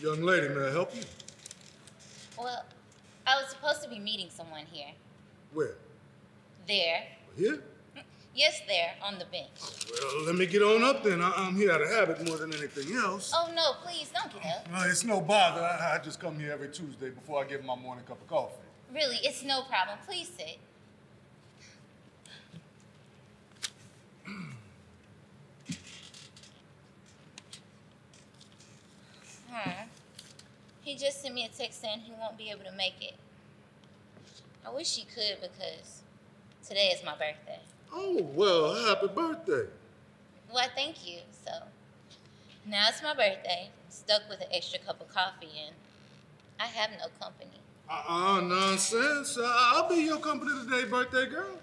Young lady, may I help you? Well, I was supposed to be meeting someone here. Where? There. Here? Yes, there, on the bench. Well, let me get on up then. I'm here out of habit more than anything else. Oh, no, please, don't get up. It's no bother. I just come here every Tuesday before I get my morning cup of coffee. Really, it's no problem. Please sit. He just sent me a text saying he won't be able to make it. I wish he could because today is my birthday. Oh, well, happy birthday. Well, thank you. So now it's my birthday, stuck with an extra cup of coffee, and I have no company. Nonsense. I'll be your company today, birthday girl.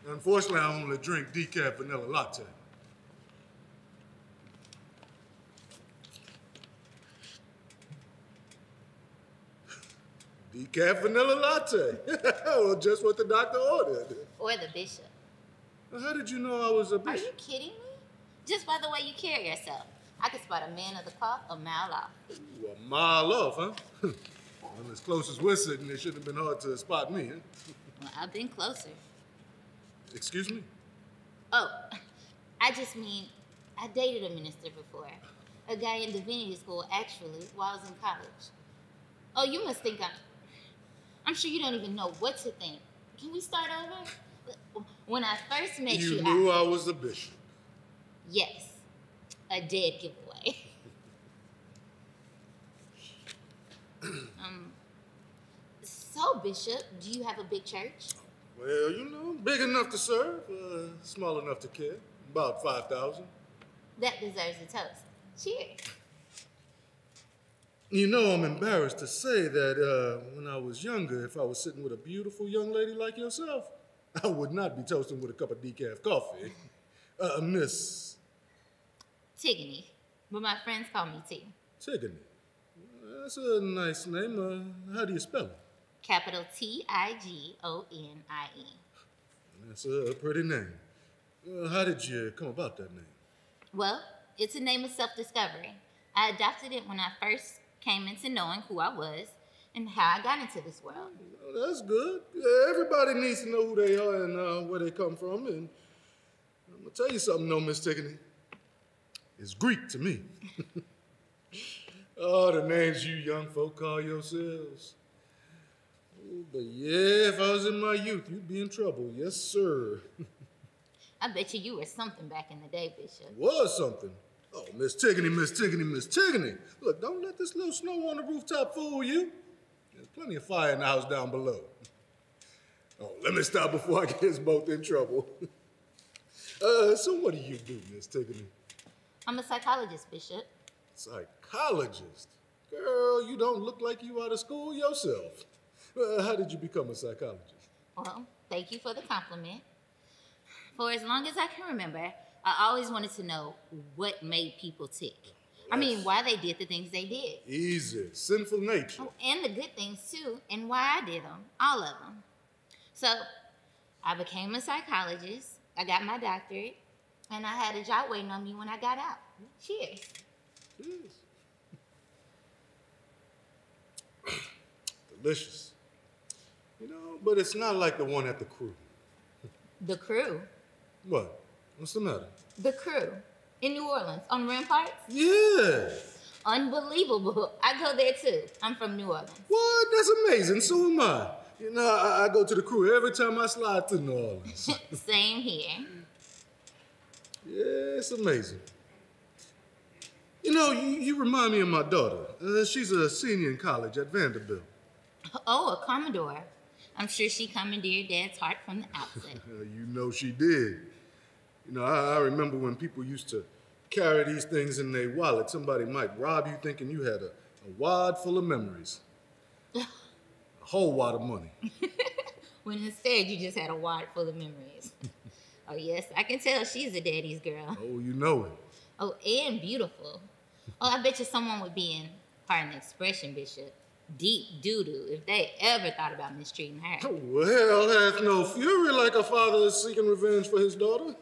Unfortunately, I only drink decaf vanilla latte. Decaf vanilla latte. Well, just what the doctor ordered. Or the bishop. Well, how did you know I was a bishop? Are you kidding me? Just by the way you carry yourself. I could spot a man of the cloth a mile off. Ooh, a mile off, huh? Well, as close as we're sitting, it shouldn't have been hard to spot me, huh? Well, I've been closer. Excuse me? Oh, I just mean, I dated a minister before. A guy in divinity school, actually, while I was in college. Oh, you must think I'm sure you don't even know what to think. Can we start over? When I first met you, You knew I was a bishop. Yes, a dead giveaway. So, Bishop, do you have a big church? Well, you know, big enough to serve, small enough to care. About 5,000. That deserves a toast. Cheers. You know, I'm embarrassed to say that when I was younger, if I was sitting with a beautiful young lady like yourself, I would not be toasting with a cup of decaf coffee. Miss... Tigonie, but my friends call me T. Tigonie. That's a nice name. How do you spell it? Capital T-I-G-O-N-I-E. That's a pretty name. How did you come about that name? Well, it's a name of self-discovery. I adopted it when I first came into knowing who I was and how I got into this world. Oh, that's good. Everybody needs to know who they are and where they come from. And I'm going to tell you something, though, Miss Tigonie. It's Greek to me. Oh, the names you young folk call yourselves. Oh, but yeah, if I was in my youth, you'd be in trouble. Yes, sir. I bet you were something back in the day, Bishop. Was something. Oh, Miss Tigonie, Miss Tigonie, Miss Tigonie. Look, don't let this little snow on the rooftop fool you. There's plenty of fire in the house down below. Oh, let me stop before I get us both in trouble. So what do you do, Miss Tigonie? I'm a psychologist, Bishop. Psychologist? Girl, you don't look like you out of school yourself. How did you become a psychologist? Well, thank you for the compliment. For as long as I can remember, I always wanted to know what made people tick. I mean, why they did the things they did. Easy. Sinful nature. Oh, and the good things, too, and why I did them. All of them. So, I became a psychologist. I got my doctorate. And I had a job waiting on me when I got out. Cheers. Cheers. Delicious. You know, but it's not like the one at the Crew. The Crew? What? What's the matter? The Crew. In New Orleans, on Ramparts? Yeah. Unbelievable. I go there too. I'm from New Orleans. What? That's amazing. So am I. You know, I go to the Crew every time I slide through New Orleans. Same here. Yeah, it's amazing. You know, you remind me of my daughter. She's a senior in college at Vanderbilt. Oh, a Commodore. I'm sure she commandeered Dad's heart from the outset. You know she did. You know, I remember when people used to carry these things in their wallet. Somebody might rob you thinking you had a wad full of memories. A whole wad of money. When instead you just had a wad full of memories. Oh, yes, I can tell she's a daddy's girl. Oh, you know it. Oh, and beautiful. Oh, I bet you someone would be in, pardon the expression, Bishop, deep doo-doo if they ever thought about mistreating her. Oh, well, hell hath no fury like a father is seeking revenge for his daughter.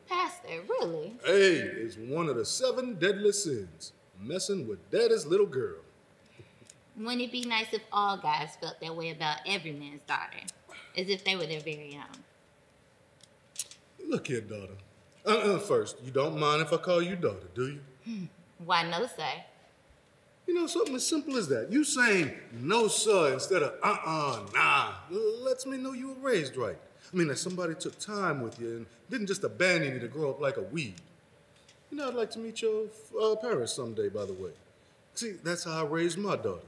Pastor, really? Hey, it's one of the 7 deadly sins, messing with daddy's little girl. Wouldn't it be nice if all guys felt that way about every man's daughter, as if they were their very own? Look here, daughter. First, you don't mind if I call you daughter, do you? Why no, sir? You know, something as simple as that. You saying no, sir, instead of nah, lets me know you were raised right. I mean, that somebody took time with you and didn't just abandon you to grow up like a weed. You know, I'd like to meet your parents someday, by the way. See, that's how I raised my daughter.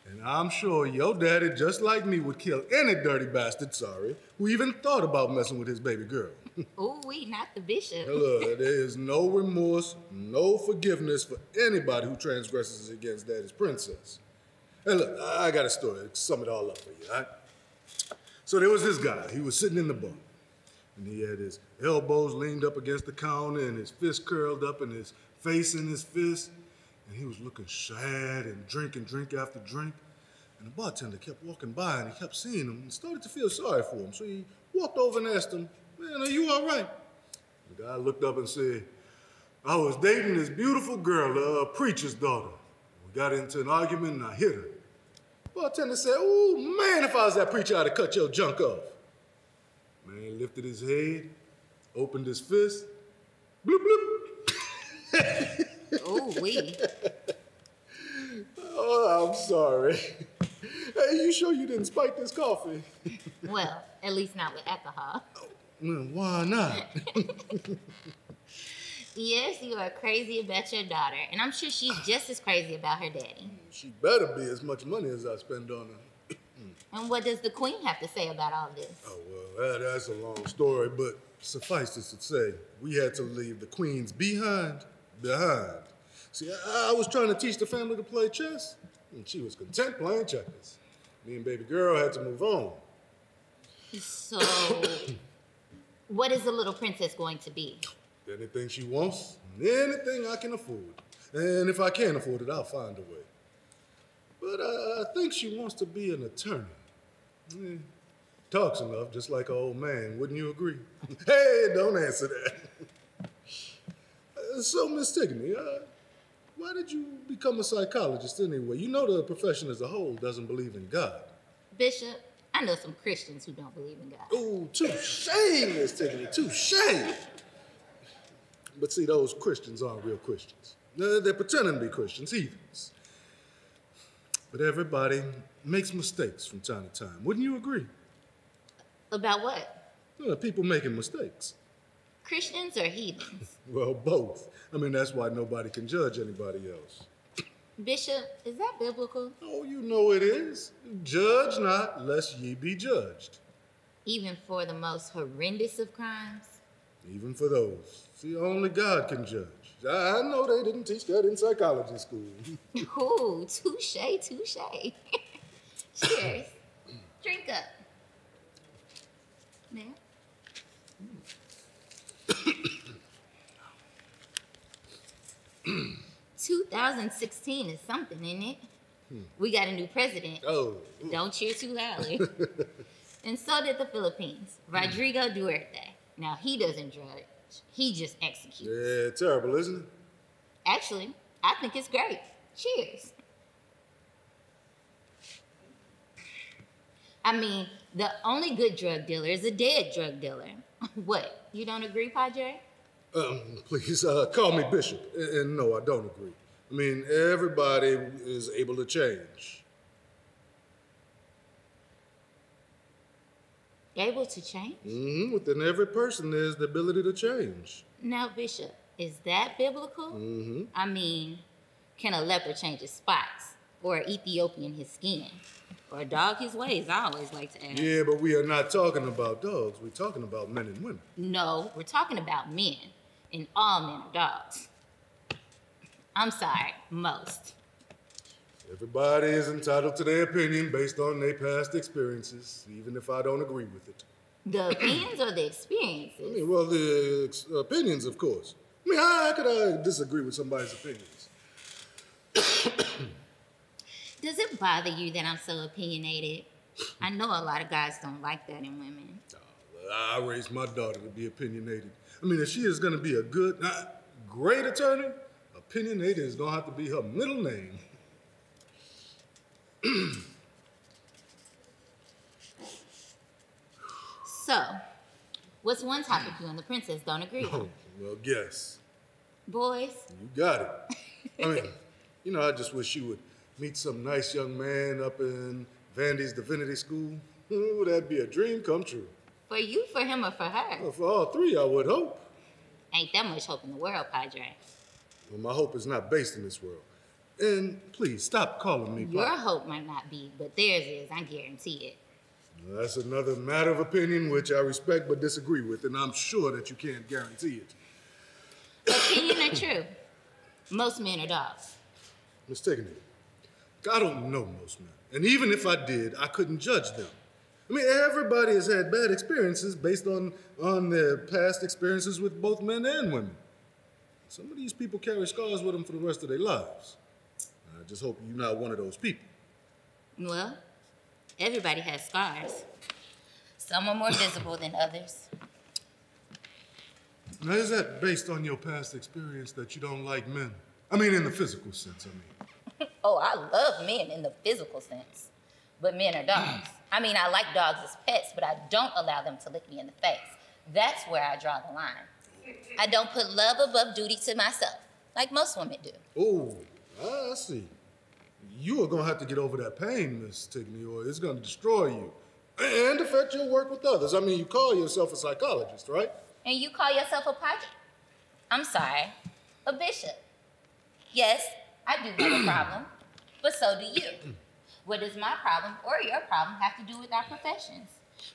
And I'm sure your daddy, just like me, would kill any dirty bastard, who even thought about messing with his baby girl. Ooh, not the bishop. Look, there is no remorse, no forgiveness for anybody who transgresses against daddy's princess. And look, I got a story to sum it all up for you, all right? So there was this guy. He was sitting in the bar, and he had his elbows leaned up against the counter and his fist curled up and his face in his fist. And he was looking sad and drinking drink after drink. And the bartender kept walking by and he kept seeing him and started to feel sorry for him. So he walked over and asked him, "Man, are you all right?" The guy looked up and said, "I was dating this beautiful girl, a preacher's daughter. We got into an argument and I hit her." The bartender said, "Oh, man, if I was that preacher, I'd have cut your junk off." Man lifted his head, opened his fist, bloop, bloop. Ooh, Oh, I'm sorry. Hey, you sure you didn't spike this coffee? Well, at least not with alcohol. Well, why not? Yes, you are crazy about your daughter, and I'm sure she's just as crazy about her daddy. She better be as much money as I spend on her. And what does the queen have to say about all this? Oh, well, that's a long story, but suffice it to say, we had to leave the queens behind. See, I was trying to teach the family to play chess, and she was content playing checkers. Me and baby girl had to move on. So, what is the little princess going to be? Anything she wants, anything I can afford. And if I can't afford it, I'll find a way. But I think she wants to be an attorney. Talks enough, just like an old man, wouldn't you agree? Hey, don't answer that. So, Miss Tigonie, why did you become a psychologist anyway? You know the profession as a whole doesn't believe in God. Bishop, I know some Christians who don't believe in God. Oh, touche, Miss Tigonie, touche. But see, those Christians aren't real Christians. They're pretending to be Christians, heathens. But everybody makes mistakes from time to time. Wouldn't you agree? About what? People making mistakes. Christians or heathens? Well, both. I mean, that's why nobody can judge anybody else. Bishop, is that biblical? Oh, you know it is. Judge not, lest ye be judged. Even for the most horrendous of crimes? Even for those. See, only God can judge. I know they didn't teach that in psychology school. Ooh, touche, touche. Cheers. Drink up. Now. 2016 is something, isn't it? We got a new president. Oh. Don't cheer too loudly. And so did the Philippines. Rodrigo Duterte. Now, he doesn't judge. He just executes. Yeah, terrible, isn't it? Actually, I think it's great. Cheers. I mean, the only good drug dealer is a dead drug dealer. What, you don't agree, Padre? Please, call me Bishop. And no, I don't agree. I mean, everybody is able to change. Able to change? Mm-hmm. Within every person, there's the ability to change. Now, Bishop, is that biblical? Mm-hmm. I mean, can a leper change his spots? Or an Ethiopian his skin? Or a dog his ways, I always like to ask. Yeah, but we are not talking about dogs. We're talking about men and women. No, we're talking about men. And all men are dogs. I'm sorry, most. Everybody is entitled to their opinion based on their past experiences, even if I don't agree with it. The opinions or the experiences? I mean, well, the opinions, of course. I mean, how could I disagree with somebody's opinions? Does it bother you that I'm so opinionated? I know a lot of guys don't like that in women. I raised my daughter to be opinionated. I mean, if she is going to be a good, great attorney, opinionated is going to have to be her middle name. So, what's one topic you and the princess don't agree on? Well, guess. Boys? You got it. I mean, you know, I just wish you would meet some nice young man up in Vandy's Divinity School. Ooh, that'd be a dream come true. For you, for him, or for her? Well, for all three, I would hope. Ain't that much hope in the world, Padre. Well, my hope is not based in this world. And please, stop calling me Your Pop. hope might not be, but theirs is, I guarantee it. Well, that's another matter of opinion which I respect but disagree with, and I'm sure that you can't guarantee it. Opinion or true? Most men are dogs. Miss Tigonie, I don't know most men. And even if I did, I couldn't judge them. I mean, everybody has had bad experiences based on their past experiences with both men and women. Some of these people carry scars with them for the rest of their lives. I just hope you're not one of those people. Well, everybody has scars. Some are more visible than others. Now, is that based on your past experience that you don't like men? I mean, in the physical sense, I mean. Oh, I love men in the physical sense. But men are dogs. I mean, I like dogs as pets, but I don't allow them to lick me in the face. That's where I draw the line. I don't put love above duty to myself, like most women do. Oh, I see. You are going to have to get over that pain, Miss Tigonie, or it's going to destroy you and affect your work with others. I mean, you call yourself a psychologist, right? And you call yourself a padre? I'm sorry, a bishop. Yes, I do have a problem, but so do you. What does my problem or your problem have to do with our professions?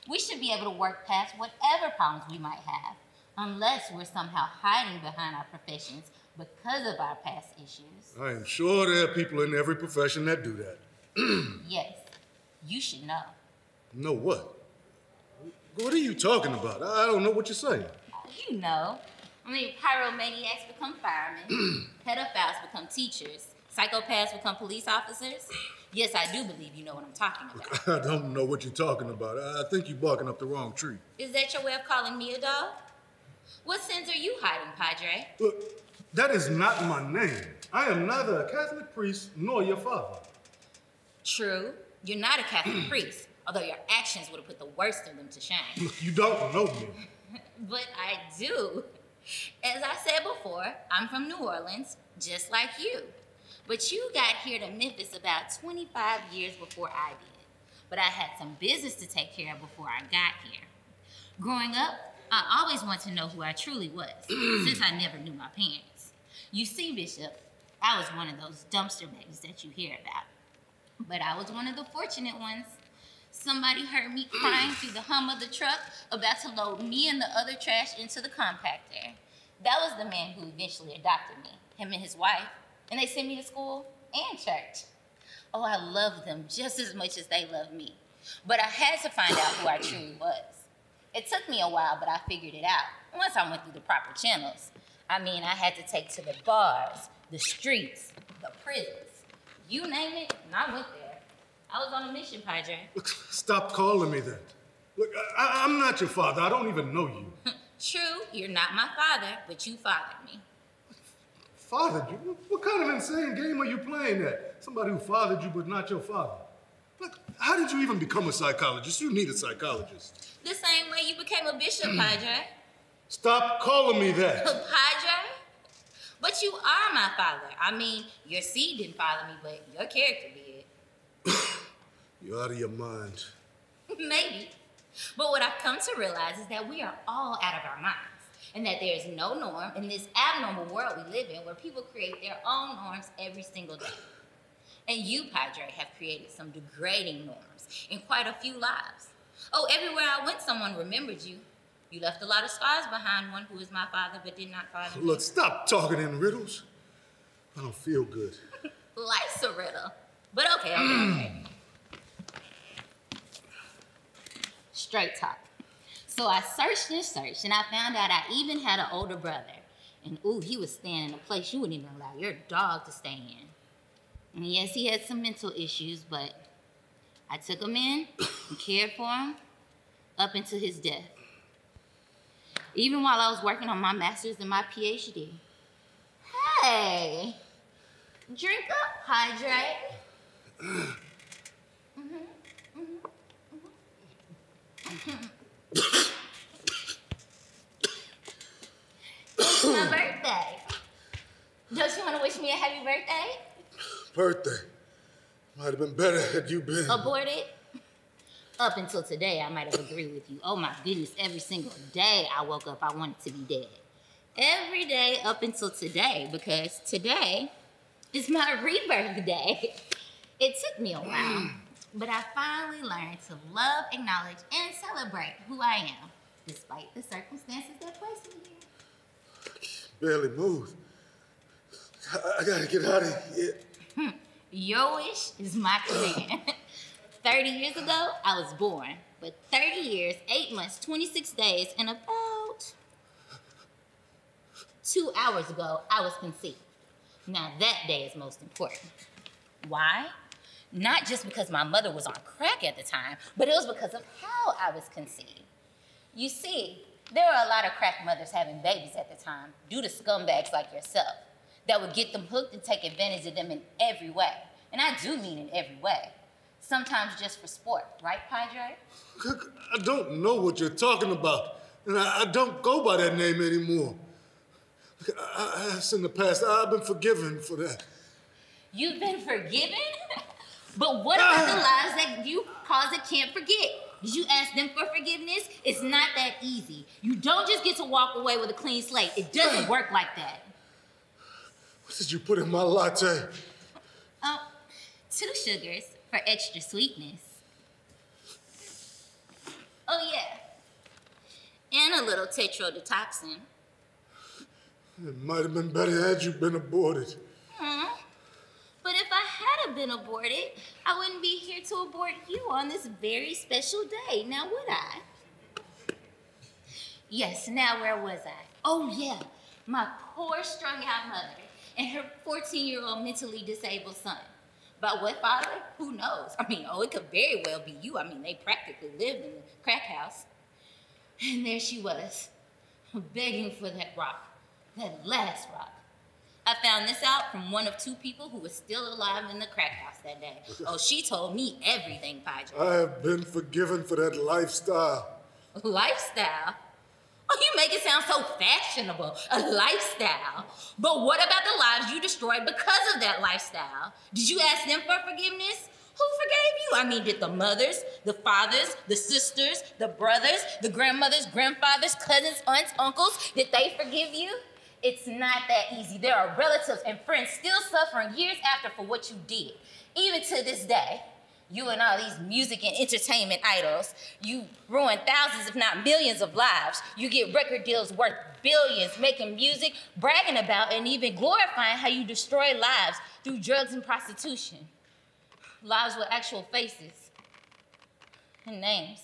We should be able to work past whatever problems we might have, unless we're somehow hiding behind our professions because of our past issues. I am sure there are people in every profession that do that. Yes, you should know. Know what? What are you talking about? I don't know what you're saying. You know. I mean, pyromaniacs become firemen, pedophiles become teachers, psychopaths become police officers. Yes, I do believe you know what I'm talking about. I don't know what you're talking about. I think you're barking up the wrong tree. Is that your way of calling me a dog? What sins are you hiding, Padre? Look, that is not my name. I am neither a Catholic priest nor your father. True, you're not a Catholic priest, although your actions would have put the worst of them to shame. Look, you don't know me. But I do. As I said before, I'm from New Orleans, just like you. But you got here to Memphis about 25 years before I did. But I had some business to take care of before I got here. Growing up, I always wanted to know who I truly was, since I never knew my parents. You see, Bishop, I was one of those dumpster babies that you hear about. But I was one of the fortunate ones. Somebody heard me crying through the hum of the truck, about to load me and the other trash into the compactor. That was the man who eventually adopted me, him and his wife. And they sent me to school and church. Oh, I love them just as much as they love me. But I had to find out who I truly was. It took me a while, but I figured it out once I went through the proper channels. I mean, I had to take to the bars, the streets, the prisons. You name it, and I went there. I was on a mission, Padre. Look, stop calling me that. Look, I'm not your father. I don't even know you. True, you're not my father, but you fathered me. Fathered you? What kind of insane game are you playing at? Somebody who fathered you but not your father. Look, how did you even become a psychologist? You need a psychologist. The same way you became a bishop, Padre. Stop calling me that. Padre? But you are my father. I mean, your seed didn't father me, but your character did. You're out of your mind. Maybe. But what I've come to realize is that we are all out of our minds. And that there is no norm in this abnormal world we live in where people create their own norms every single day. And you, Padre, have created some degrading norms in quite a few lives. Oh, everywhere I went, someone remembered you. You left a lot of scars behind, one who is my father but did not father me. Look, stop talking in riddles. I don't feel good. Life's a riddle. But okay. Straight talk. So I searched and searched, and I found out I even had an older brother. And ooh, he was staying in a place you wouldn't even allow your dog to stay in. And yes, he had some mental issues, but I took him in and cared for him up until his death. Even while I was working on my master's and my PhD. Hey, drink up, Padre. It's my birthday. Don't you want to wish me a happy birthday? Birthday? Might have been better had you been aborted. Up until today, I might have agreed with you. Oh my goodness, every single day I woke up, I wanted to be dead. Every day up until today, because today is my rebirth day. It took me a while, but I finally learned to love, acknowledge, and celebrate who I am, despite the circumstances that placed me here. Barely move. I gotta get out of here. Your wish is my command. 30 years ago, I was born. But 30 years, 8 months, 26 days, and about 2 hours ago, I was conceived. Now that day is most important. Why? Not just because my mother was on crack at the time, but it was because of how I was conceived. You see, there were a lot of crack mothers having babies at the time due to scumbags like yourself that would get them hooked and take advantage of them in every way. And I do mean in every way. Sometimes just for sport, right, Padre? I don't know what you're talking about, and I don't go by that name anymore. That's in the past. I've been forgiven for that. You've been forgiven? But what about the lives that you caused that can't forget? Did you ask them for forgiveness? It's not that easy. You don't just get to walk away with a clean slate. It doesn't work like that. What did you put in my latte? 2 sugars for extra sweetness. Oh yeah, and a little tetrodotoxin. It might have been better had you been aborted. But if I had been aborted, I wouldn't be here to abort you on this very special day, now would I? Yes, now where was I? Oh yeah, my poor strung out mother and her 14-year-old mentally disabled son. About what father? Who knows? I mean, it could very well be you. I mean, they practically lived in the crack house. And there she was, begging for that rock, that last rock. I found this out from one of 2 people who was still alive in the crack house that day. Oh, she told me everything, Padre. I have been forgiven for that lifestyle. Lifestyle? Oh, you make it sound so fashionable, a lifestyle. But what about the lives you destroyed because of that lifestyle? Did you ask them for forgiveness? Who forgave you? I mean, did the mothers, the fathers, the sisters, the brothers, the grandmothers, grandfathers, cousins, aunts, uncles, did they forgive you? It's not that easy. There are relatives and friends still suffering years after for what you did. Even to this day, you and all these music and entertainment idols, you ruin thousands, if not millions of lives. You get record deals worth billions, making music, bragging about, and even glorifying how you destroy lives through drugs and prostitution. Lives with actual faces and names.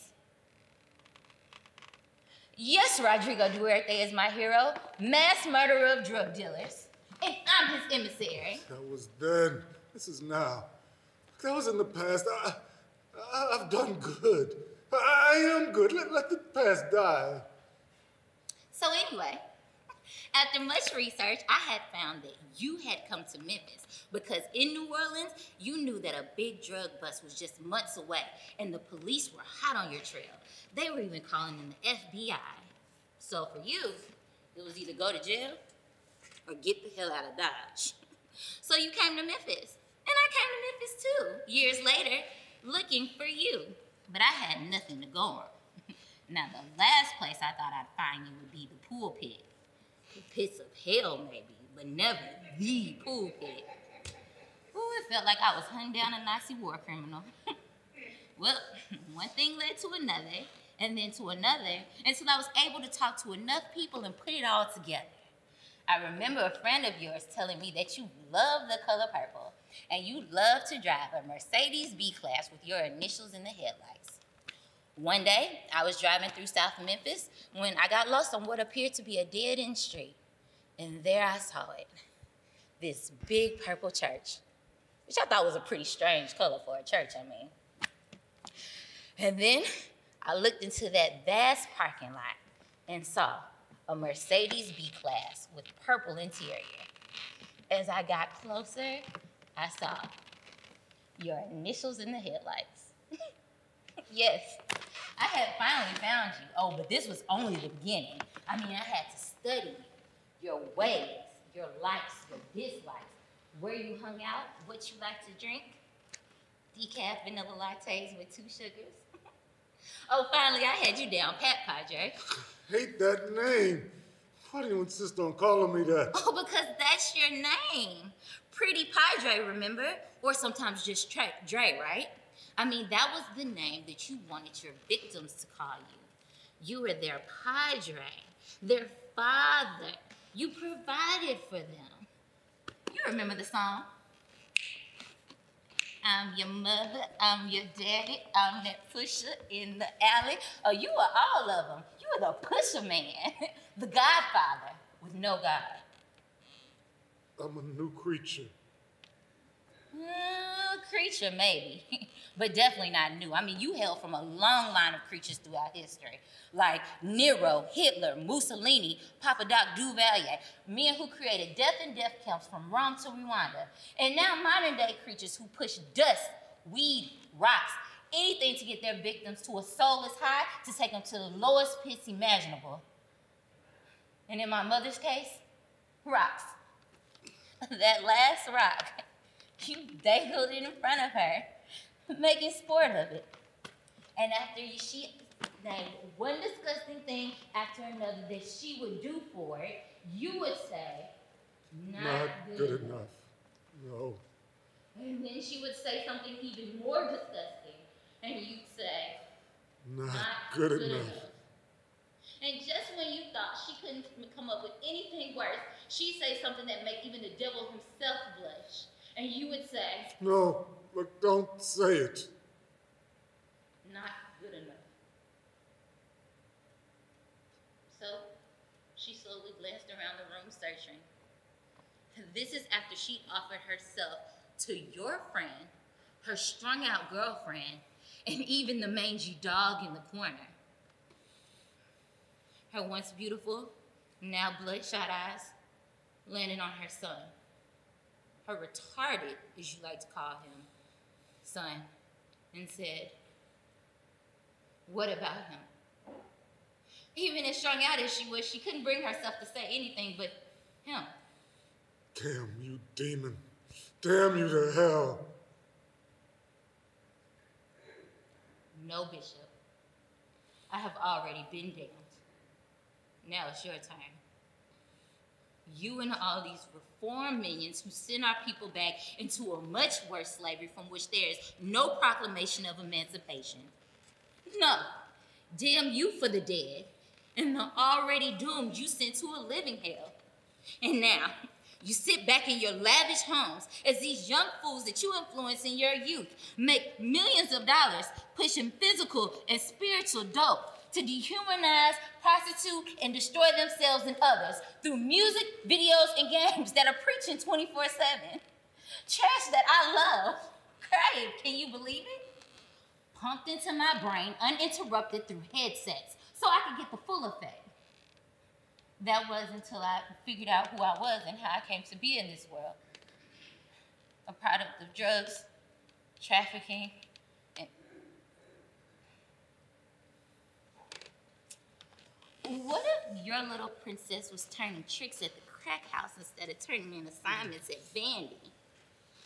Yes, Rodrigo Duarte is my hero, mass murderer of drug dealers. And I'm his emissary. That was then. This is now. That was in the past. I've done good. I am good. Let the past die. So anyway, after much research, I had found that you had come to Memphis because in New Orleans, you knew that a big drug bust was just months away and the police were hot on your trail. They were even calling in the FBI. So for you, it was either go to jail or get the hell out of Dodge. So you came to Memphis, and I came to Memphis too, years later, looking for you. But I had nothing to go on. Now, the last place I thought I'd find you would be the pool pit. The pits of hell, maybe, but never the pool pit. Ooh, it felt like I was hung down a Nazi war criminal. Well, one thing led to another, and then to another, until I was able to talk to enough people and put it all together. I remember a friend of yours telling me that you love the color purple, and you love to drive a Mercedes B-Class with your initials in the headlights. One day, I was driving through South Memphis when I got lost on what appeared to be a dead-end street. And there I saw it, this big purple church, which I thought was a pretty strange color for a church, I mean. And then I looked into that vast parking lot and saw a Mercedes B-Class with purple interior. As I got closer, I saw your initials in the headlights. Yes, I had finally found you. Oh, but this was only the beginning. I mean, I had to study your ways, your likes, your dislikes, where you hung out, what you like to drink, decaf vanilla lattes with 2 sugars. Oh, finally, I had you down pat, Padre. Hate that name. Why do you insist on calling me that? Oh, because that's your name. Pretty Padre, remember? Or sometimes just Dre, right? I mean, that was the name that you wanted your victims to call you. You were their Padre, their father. You provided for them. You remember the song? I'm your mother, I'm your daddy, I'm that pusher in the alley. Oh, you were all of them. You were the pusher man, the godfather with no God. I'm a new creature. Creature, maybe, but definitely not new. I mean, you hail from a long line of creatures throughout history, like Nero, Hitler, Mussolini, Papa Doc Duvalier, men who created death and death camps from Rome to Rwanda, and now modern-day creatures who push dust, weed, rocks, anything to get their victims to a soulless high to take them to the lowest pits imaginable. And in my mother's case, rocks. That last rock, you dangled it in front of her, making sport of it. And after she named one disgusting thing after another that she would do for it, you would say, not good enough. No. And then she would say something even more disgusting, and you'd say, not good enough. And just when you thought she couldn't come up with anything worse, she'd say something that made even the devil himself blush. And you would say, no, look, don't say it. Not good enough. So she slowly glanced around the room searching. This is after she offered herself to your friend, her strung out girlfriend, and even the mangy dog in the corner. Her once beautiful, now bloodshot eyes landed on her son. Her retarded, as you like to call him, son, and said, what about him? Even as strung out as she was, she couldn't bring herself to say anything but him. Damn you, demon. Damn you to hell. No, Bishop. I have already been damned. Now it's your turn. You and all these reform minions who send our people back into a much worse slavery from which there is no proclamation of emancipation. No, damn you for the dead and the already doomed you sent to a living hell. And now, you sit back in your lavish homes as these young fools that you influence in your youth make millions of dollars pushing physical and spiritual dope to dehumanize, prostitute, and destroy themselves and others through music, videos, and games that are preaching 24/7. Trash that I love, crave, can you believe it? Pumped into my brain uninterrupted through headsets so I could get the full effect. That was until I figured out who I was and how I came to be in this world. A product of drugs, trafficking, and... What if your little princess was turning tricks at the crack house instead of turning in assignments at Vandy?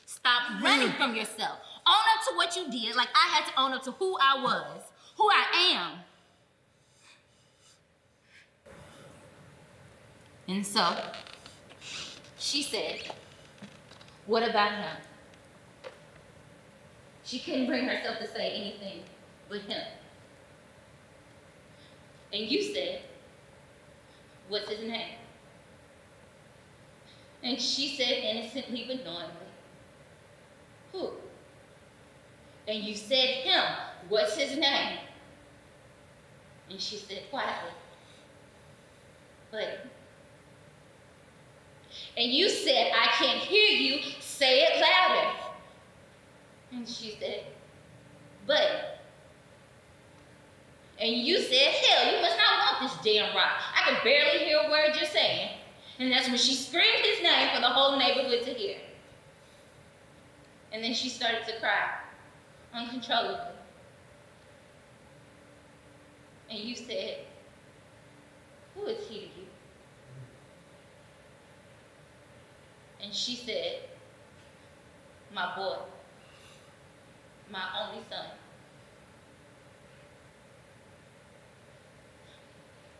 Stop running from yourself. Own up to what you did like I had to own up to who I was, who I am. And so, she said, what about him? She couldn't bring herself to say anything but him. And you said, what's his name? And she said innocently but knowingly, who? And you said him, what's his name? And she said quietly, Buddy. And you said, I can't hear you, say it louder. And she said, Buddy. And you said, hell, you must not want this damn rock. I can barely hear a word you're saying. And that's when she screamed his name for the whole neighborhood to hear. And then she started to cry, uncontrollably. And you said, who is he to you? And she said, my boy, my only son.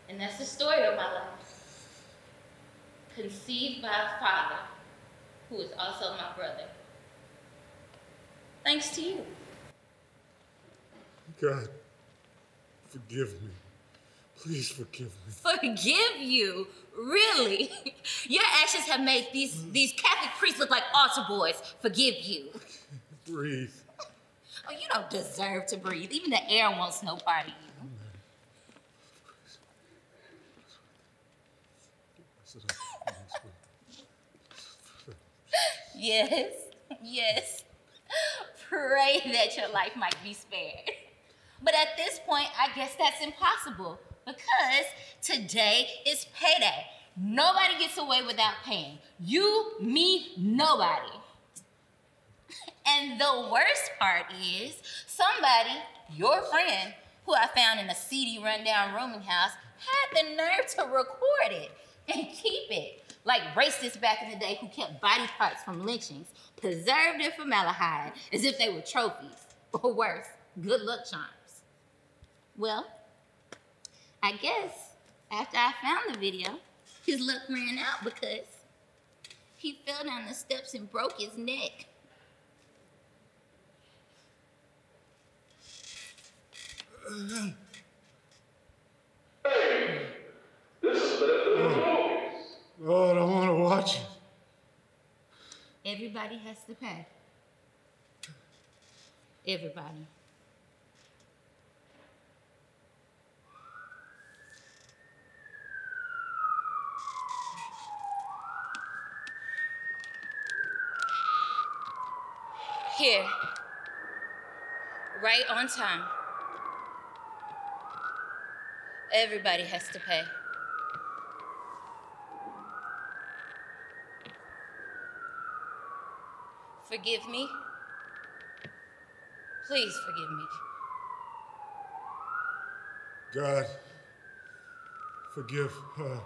And that's the story of my life. Conceived by a father who is also my brother. Thanks to you. God, forgive me. Please forgive me. Forgive you? Really? Your actions have made these Catholic priests look like altar boys. Forgive you. Breathe. Oh, you don't deserve to breathe. Even the air wants no part of you. Yes, yes. Pray that your life might be spared. But at this point, I guess that's impossible because today is payday. Nobody gets away without paying. You, me, nobody. And the worst part is somebody, your friend, who I found in a seedy, rundown rooming house, had the nerve to record it and keep it. Like racists back in the day who kept body parts from lynchings, preserved in formaldehyde as if they were trophies, or worse, good luck charms. Well, I guess after I found the video, his luck ran out because he fell down the steps and broke his neck. Hey, this is better than the movies. Oh, I don't want to watch it. Everybody has to pay. Everybody. Here. Right on time. Everybody has to pay. Forgive me. Please forgive me. God, forgive her.